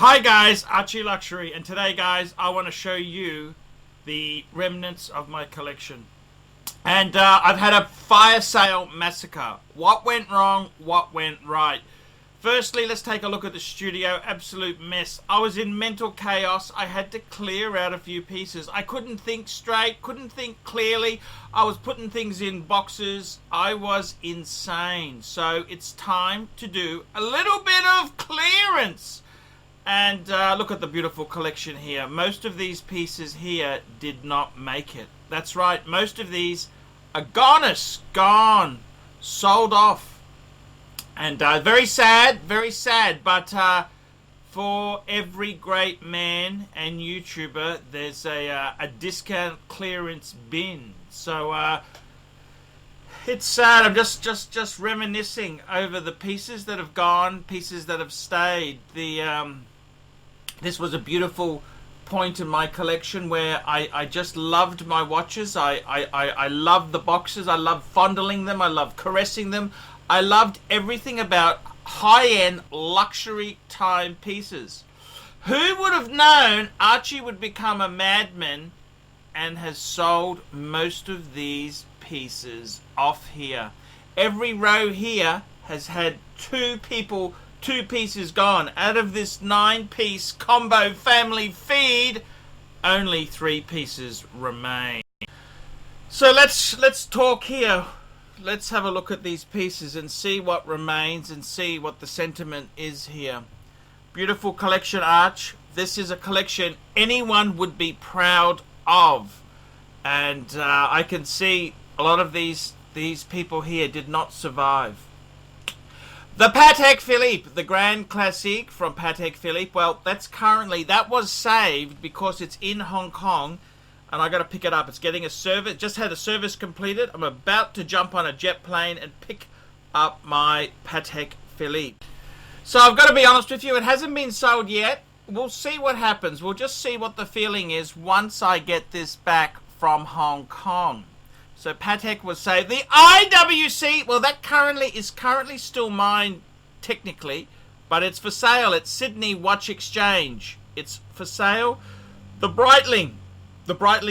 Hi guys, Archieluxury, and today guys I want to show you the remnants of my collection. And I've had a fire sale massacre. What went wrong? What went right? Firstly, let's take a look at the studio. Absolute mess. I was in mental chaos. I had to clear out a few pieces. I couldn't think straight, couldn't think clearly. I was putting things in boxes. I was insane. So it's time to do a little bit of clearance. And look at the beautiful collection here. Most of these pieces here did not make it. That's right, most of these are gone, sold off. And very sad, but for every great man and YouTuber, there's a discount clearance bin. So it's sad. I'm just reminiscing over the pieces that have gone, pieces that have stayed. This was a beautiful point in my collection where I just loved my watches. I loved the boxes. I loved fondling them. I loved caressing them. I loved everything about high-end luxury timepieces. Who would have known Archie would become a madman and has sold most of these pieces off here. Every row here has had two pieces gone. Out of this 9-piece combo family feed, only 3 pieces remain. So let's talk here. Let's have a look at these pieces and see what remains and see what the sentiment is here. Beautiful collection, Arch. This is a collection anyone would be proud of. And I can see a lot of these people here did not survive. The Patek Philippe, the Grand Classique from Patek Philippe. Well, that was saved because it's in Hong Kong, and I got to pick it up. It's getting a service. Just had a service completed. I'm about to jump on a jet plane and pick up my Patek Philippe. So I've got to be honest with you. It hasn't been sold yet. We'll see what happens. We'll just see what the feeling is once I get this back from Hong Kong. So Patek was saved. The IWC, well, that is currently still mine, technically, but it's for sale at Sydney Watch Exchange. It's for sale. The Breitling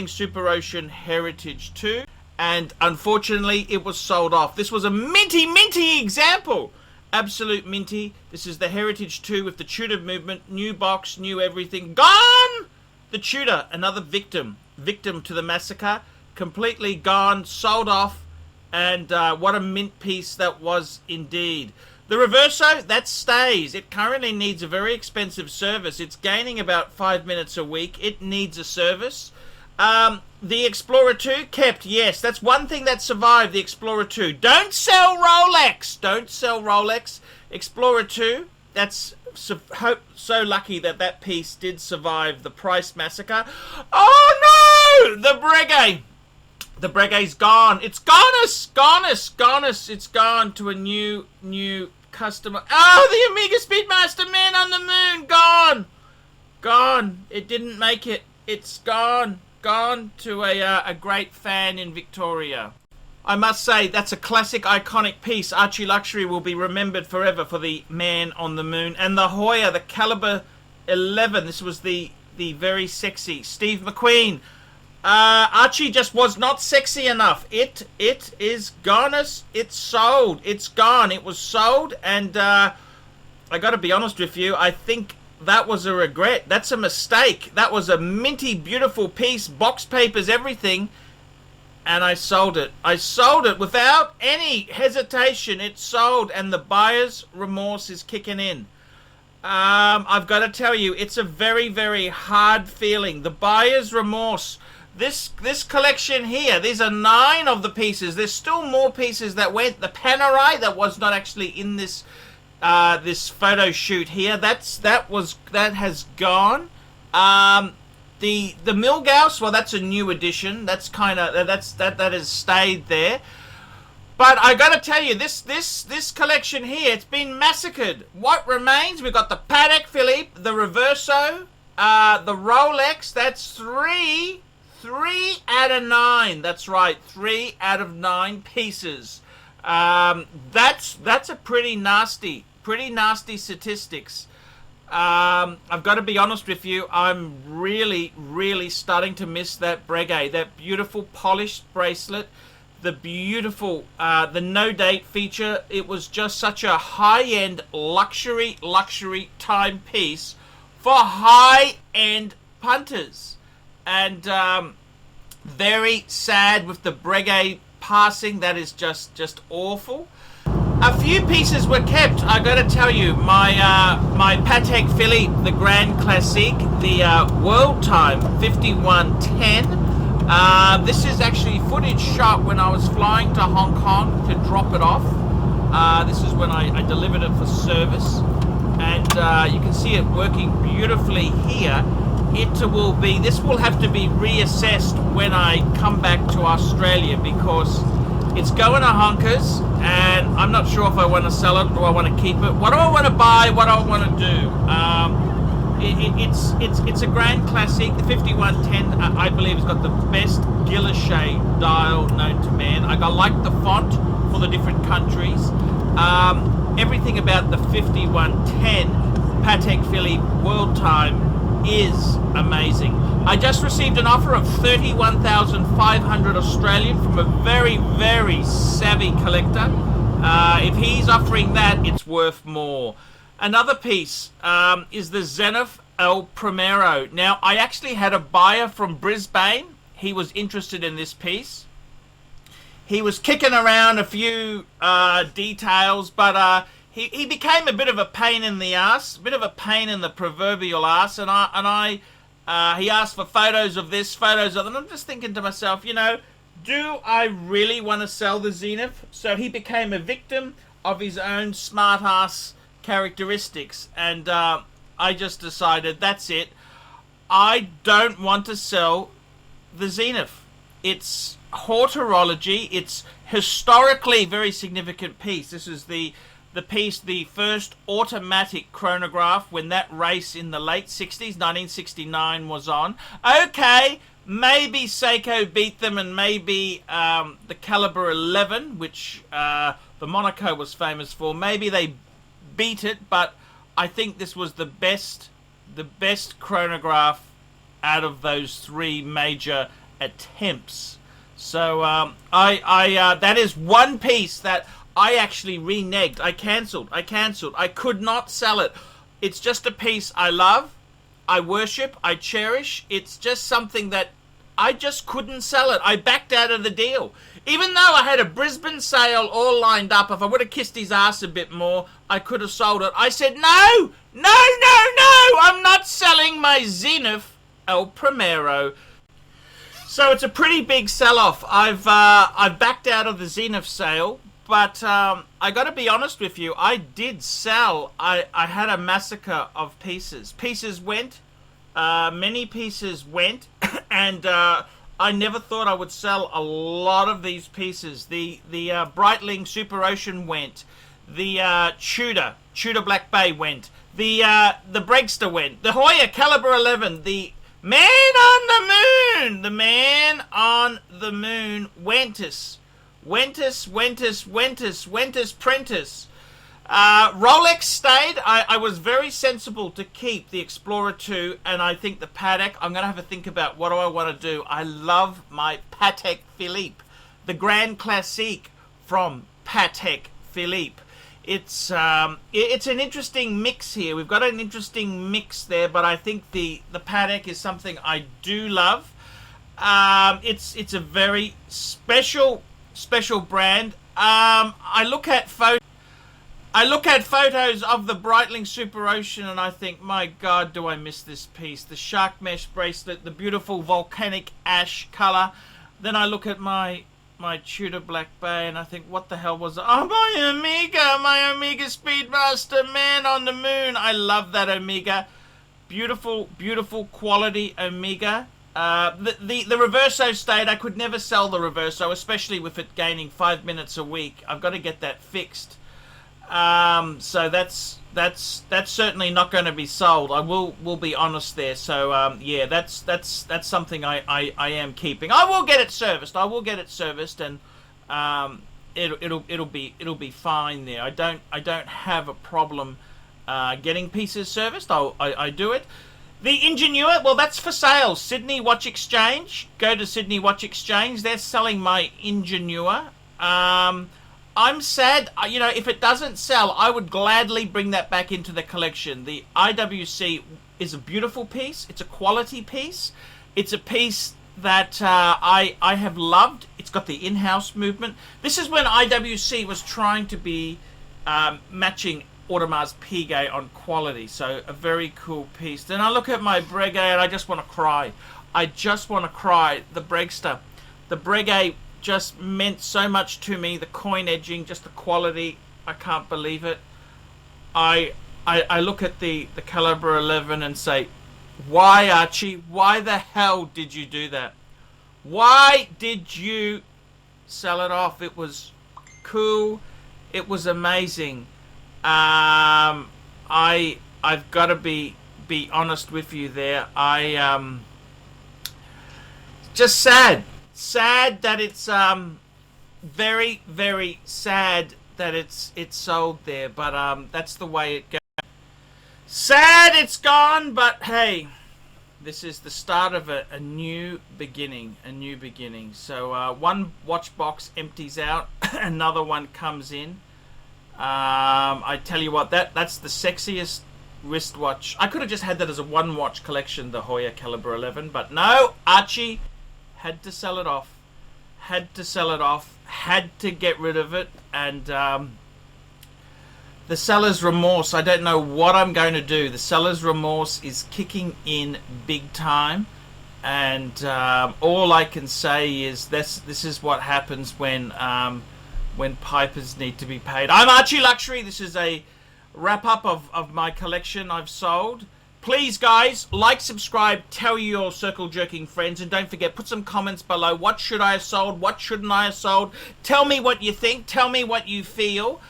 Super Ocean Heritage 2, and unfortunately, it was sold off. This was a minty example. Absolute minty. This is the Heritage 2 with the Tudor movement. New box, new everything. Gone! The Tudor, another victim to the massacre. Completely gone, sold off, and what a mint piece that was indeed. The Reverso, that stays. It currently needs a very expensive service. It's gaining about 5 minutes a week. It needs a service. The Explorer 2, kept, yes. That's one thing that survived, the Explorer 2. Don't sell Rolex! Don't sell Rolex. Explorer 2, that's so lucky that piece did survive the price massacre. Oh no! The Breguet. The Breguet's gone. It's gone. It's gone to a new customer. Oh, the Omega Speedmaster Man on the Moon, gone. It didn't make it. It's gone to a great fan in Victoria. I must say, that's a classic, iconic piece. Archieluxury will be remembered forever for the Man on the Moon. And the Hoya, the Caliber 11. This was the very sexy Steve McQueen. Archie just was not sexy enough. It is gone. It's sold. It's gone. It was sold, and I gotta be honest with you, I think that was a regret. That's a mistake. That was a minty, beautiful piece, box papers, everything, and I sold it. I sold it without any hesitation. It sold, and the buyer's remorse is kicking in. I've got to tell you, it's a very, very hard feeling. The buyer's remorse. This collection here, these are 9 of the pieces. There's still more pieces that went. The Panerai that was not actually in this this photo shoot here. That has gone. The Milgauss, well, that's a new addition. That has stayed there. But I gotta tell you, this collection here, it's been massacred. What remains? We've got the Patek Philippe, the Reverso, the Rolex. That's 3 out of 9. That's right, 3 out of 9 pieces. That's a pretty nasty statistics. I've got to be honest with you. I'm really starting to miss that Breguet, that beautiful polished bracelet, the beautiful, the no date feature. It was just such a high-end luxury timepiece for high-end punters, and very sad with the Breguet passing. That is just awful. A few pieces were kept. I got to tell you, my Patek Philippe, the Grand Classique, the World Time 5110. This is actually footage shot when I was flying to Hong Kong to drop it off. This is when I delivered it for service, and you can see it working beautifully here. This will have to be reassessed when I come back to Australia, because it's going to honkers, and I'm not sure if I want to sell it or I want to keep it. What do I want to buy? What do I want to do? It's a Grand Classique. The 5110, I believe, has got the best Guilloche dial known to man. I like the font for the different countries. Everything about the 5110 Patek Philippe World Time is amazing. I just received an offer of 31,500 Australian from a very savvy collector. If he's offering that, it's worth more. Another piece is the Zenith El Primero. Now, I actually had a buyer from Brisbane. He was interested in this piece. He was kicking around a few details, but he became a bit of a pain in the ass, a bit of a pain in the proverbial ass, and he asked for photos of this, photos of that, and I'm just thinking to myself, you know, do I really want to sell the Zenith? So he became a victim of his own smart ass characteristics, and I just decided, that's it. I don't want to sell the Zenith. It's horology. It's historically very significant piece. This is the piece, the first automatic chronograph, when that race in the late 60s, 1969, was on. Okay, maybe Seiko beat them, and maybe the Caliber 11, which the Monaco was famous for, maybe they beat it, but I think this was the best chronograph out of those three major attempts. So that is one piece that I actually reneged. I cancelled. I could not sell it. It's just a piece I love, I worship, I cherish. It's just something that I just couldn't sell it. I backed out of the deal. Even though I had a Brisbane sale all lined up, if I would have kissed his ass a bit more, I could have sold it. I said, no, I'm not selling my Zenith El Primero. So it's a pretty big sell-off. I've backed out of the Zenith sale. But I got to be honest with you, I did sell. I had a massacre of pieces. Pieces went, many pieces went, and I never thought I would sell a lot of these pieces. The Breitling Super Ocean went. The Tudor Black Bay went. The Breakster went. The Hoya Caliber 11. The Man on the Moon. The Man on the Moon Wentus. Wentus Prentice. Rolex stayed. I was very sensible to keep the Explorer 2, and I think the Patek. I'm going to have a think about what do I want to do. I love my Patek Philippe, the Grand Classique from Patek Philippe. It's an interesting mix here. We've got an interesting mix there, but I think the Patek is something I do love. It's a very special brand. I look at photos of the Breitling Super Ocean, and I think, my God, do I miss this piece. The shark mesh bracelet, the beautiful volcanic ash color. Then I look at my Tudor Black Bay, and I think, what the hell was it? Oh, my Omega Speedmaster, Man on the Moon. I love that Omega. Beautiful quality Omega. The Reverso stayed. I could never sell the Reverso, especially with it gaining 5 minutes a week. I've got to get that fixed. So that's certainly not going to be sold. I will be honest there. So yeah, that's something I am keeping. I will get it serviced. And it'll be fine there. I don't have a problem getting pieces serviced, I do it. The Ingenua, well, that's for sale. Sydney Watch Exchange. Go to Sydney Watch Exchange. They're selling my Ingenua. I'm sad, you know, if it doesn't sell, I would gladly bring that back into the collection. The IWC is a beautiful piece. It's a quality piece. It's a piece that I have loved. It's got the in-house movement. This is when IWC was trying to be matching Audemars Piguet on quality, so a very cool piece. Then I look at my Breguet and I just want to cry. I just want to cry. The Bregster, the Breguet just meant so much to me. The coin edging, just the quality, I can't believe it. I look at the Calibre 11 and say, why, Archie? Why the hell did you do that? Why did you sell it off? It was cool. It was amazing. I've got to be honest with you there. Just sad that it's very, very sad that it's sold there, but that's the way it goes. Sad it's gone, but hey, this is the start of a new beginning, So one watch box empties out, another one comes in. I tell you what, that's the sexiest wristwatch. I could have just had that as a one watch collection, the Hoya Calibre 11, but no, Archie had to sell it off. Had to get rid of it, and the seller's remorse, I don't know what I'm going to do. The seller's remorse is kicking in big time, and all I can say is this is what happens when pipers need to be paid. I'm Archieluxury. This is a wrap-up of my collection I've sold. Please, guys, like, subscribe, tell your circle-jerking friends, and don't forget, put some comments below. What should I have sold? What shouldn't I have sold? Tell me what you think. Tell me what you feel.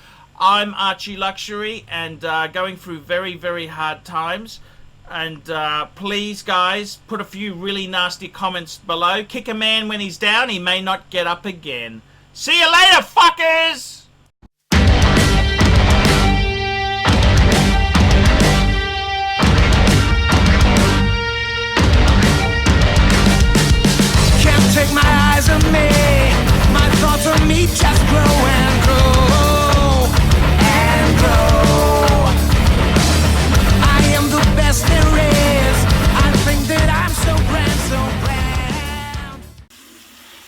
I'm Archieluxury, and going through very, very hard times. And please, guys, put a few really nasty comments below. Kick a man when he's down. He may not get up again. See you later, fuckers! Can't take my eyes on me. My thoughts on me just grow and grow and grow. I am the best there is. I think that I'm so grand, so grand.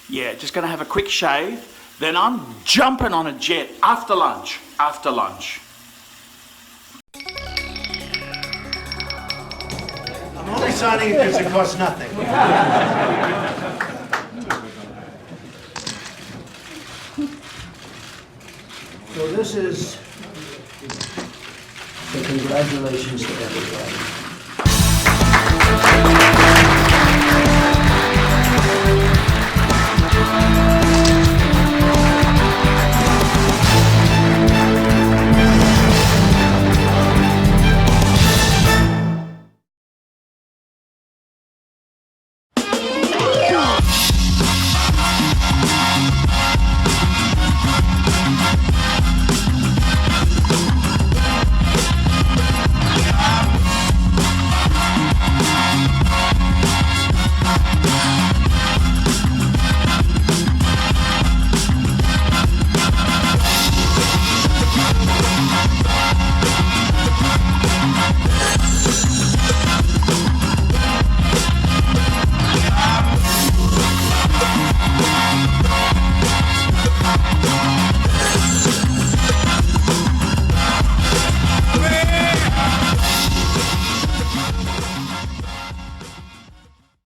Yeah, just gonna have a quick shave. Then I'm jumping on a jet after lunch. I'm only signing it because it costs nothing. So this is the congratulations to everybody.